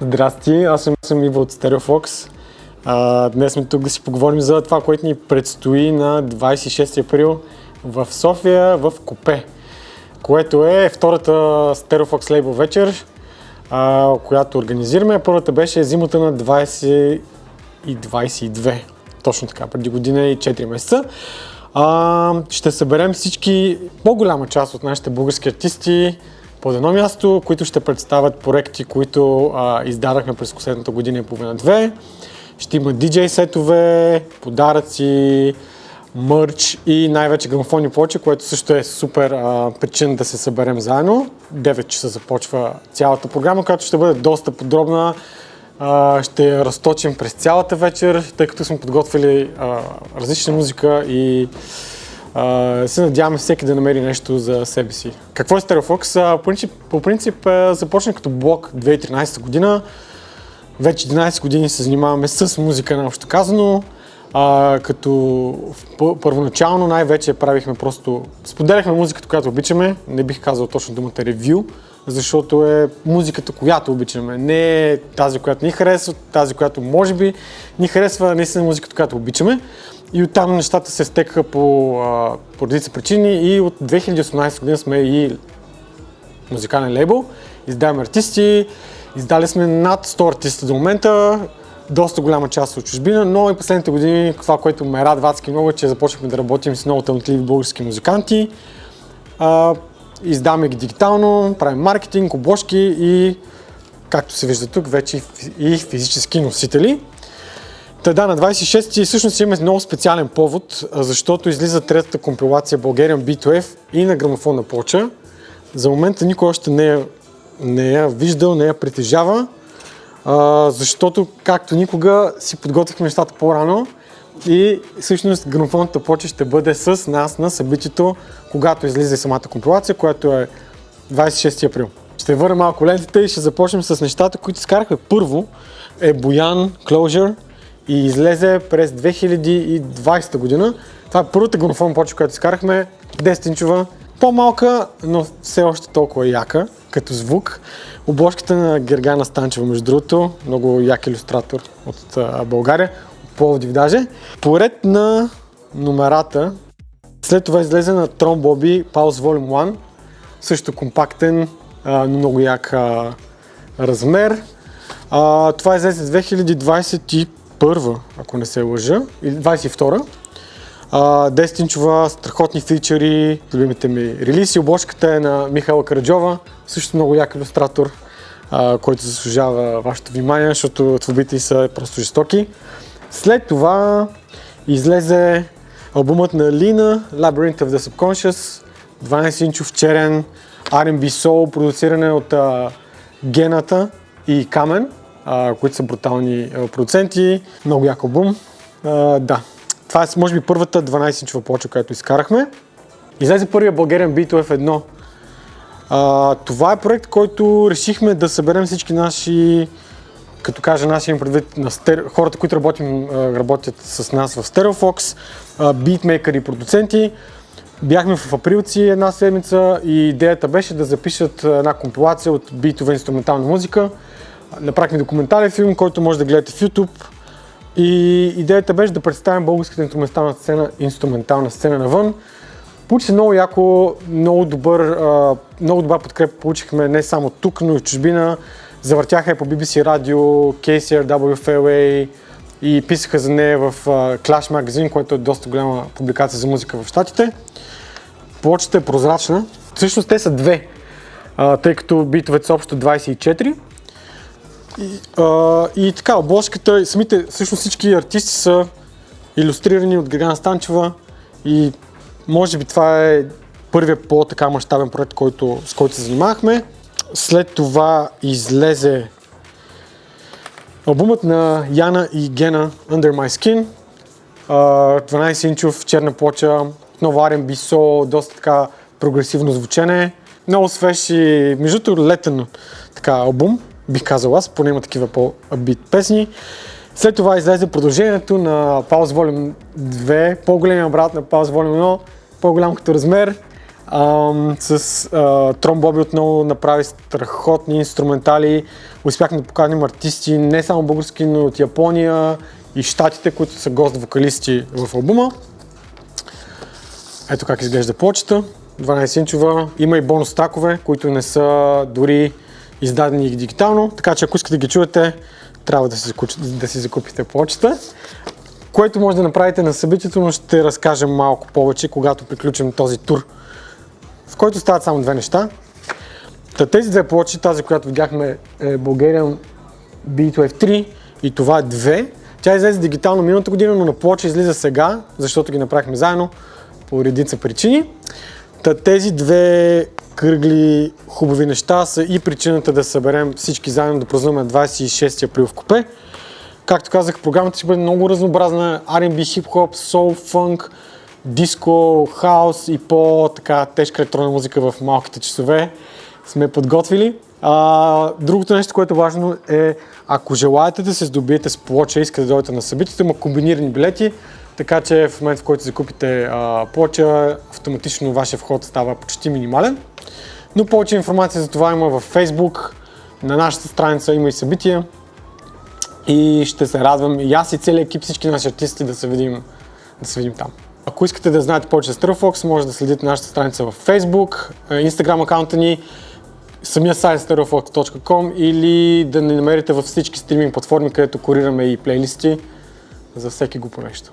Здрасти, аз съм Иво от StereoFox. Днес сме тук да си поговорим за това, което ни предстои на 26 април в София в Купе, което е втората StereoFox Label вечер, която организираме. Първата беше зимата на 2022, точно така, преди година и 4 месеца. Ще съберем всички, по-голяма част от нашите български артисти по едно място, които ще представят проекти, които издадахме през последната година и половина-две. Ще има диджей сетове, подаръци, мърч и най-вече грамофонни плочи, което също е супер причина да се съберем заедно. 9 часа започва цялата програма, която ще бъде доста подробна. Ще я разточим през цялата вечер, тъй като сме подготвили различна музика и се надяваме всеки да намери нещо за себе си. Какво е StereoFox? По принцип започна като блог 2013 година. Вече 11 години се занимаваме с музика, наобщо казано. Като първоначално най-вече правихме споделяхме музиката, която обичаме. Не бих казал точно думата ревю, защото е музиката, която обичаме. Не е тази, която ни харесва, тази, която може би ни харесва, наистина музиката, която обичаме. И оттам нещата се стекаха по редица причини и от 2018 година сме и музикален лейбъл. Издаваме артисти, издали сме над 100 артиста до момента, доста голяма част от чужбина, но и последните години това, което ме радва адски много, е, че започнахме да работим с много талантливи български музиканти. Издаваме ги дигитално, правим маркетинг, обложки и, както се вижда тук, вече и физически носители. Та на 26-ти всъщност имаме много специален повод, защото излиза третата компилация Bulgarian B2F и на грамофонна плоча. За момента никой още не я виждал, не я притежава, защото както никога си подготвихме нещата по-рано и всъщност грамофонната плоча ще бъде с нас на събитието, когато излиза самата компилация, което е 26 април. Ще върна малко лентите и ще започнем с нещата, които скарахме. Първо е Боян Closure и излезе през 2020 година. Това е първата грамофонна плоча, която изкарахме, 10-инчова, по-малка, но все още толкова яка като звук. Обложката на Гергана Станчева, между другото, много як илюстратор от България, от Пловдив даже. Поред на номерата, след това излезе на Tron Bobby Pulse Volume 1, също компактен, но много як размер. Това излезе 2021, ако не се лъжа, или 22. 10-инчова, страхотни фичъри, любимите ми релиси. Обложката е на Михайла Караджова, също много як илюстратор, който заслужава вашето внимание, защото творбите са просто жестоки. След това излезе албумът на Лина, Labyrinth of the Subconscious, 12-инчов черен R&B Soul, продуциране от Гената и Камен, които са брутални продуценти. Много як албум. Да. Това е може би първата 12-инчова плоча, която изкарахме. Излезе първия Bulgarian B2F 1. Това е проект, който решихме да съберем всички наши, като кажа наши, имам предвид на хората, които работят с нас в StereoFox, битмейкъри и продуценти. Бяхме в априлци една седмица и идеята беше да запишат една компилация от битова инструментална музика. Направихме документален филм, който може да гледате в YouTube. И идеята беше да представим българската инструментална сцена навън. Получи се много яко, много добра подкрепа получихме не само тук, но и в чужбина. Завъртяха я по BBC радио, KCR, WFLA и писаха за нея в Clash Magazine, което е доста голяма публикация за музика в Щатите. Плочата е прозрачна. Всъщност те са две, тъй като битовете са общо 24. И така, обложката, всъщност всички артисти са илюстрирани от Гергана Станчева и може би това е първият по-така мащабен проект, с който се занимавахме. След това излезе албумът на Яна и Гена Under My Skin, 12-инчов черна плоча, отново R&B Soul, доста така прогресивно звучене, много свеж и между другото летен така албум. Бих казал аз, поне има такива по-апбит песни. След това излезе продължението на Pulse Volume 2, по-големия брат на Pulse Volume 1, по-голям като размер, Трон Боби отново направи страхотни инструментали. Успяхме да поканим артисти не само български, но и от Япония и Щатите, които са гост-вокалисти в албума. Ето как изглежда плочата, 12-инчова. Има и бонус тракове, които не са дори издадени дигитално, така че ако искате да ги чуете, трябва да си закупите плочата. Което може да направите на събитието, но ще разкажем малко повече, когато приключим този тур, в който стават само две неща. Тези две плочи, тази, която видяхме е Bulgarian Beatwave 3 и това е 2. Тя излезе дигитално миналата година, но на плоча излиза сега, защото ги направихме заедно по редица причини. Тези две кръгли хубави неща са и причината да съберем всички заедно да празнуваме 26 април в Купе. Както казах, програмата ще бъде много разнообразна. R&B, хип-хоп, соул, фънк, диско, хаус и по-така тежка електронна музика в малките часове сме подготвили. Другото нещо, което е важно е, ако желаете да се здобиете с плоча, искате да дойдете на събитието, има комбинирани билети, така че в момента, в който закупите плоча, автоматично вашия вход става почти минимален. Но повече информация за това има във Facebook, на нашата страница има и събития. И ще се радвам и аз и целият екип, всички наши артисти да се видим там. Ако искате да знаете повече за StereoFox, може да следите нашата страница в Facebook, Instagram акаунта ни, самия сайт stereofox.com или да ни намерите във всички стриминг платформи, където курираме и плейлисти за всеки го по нещо.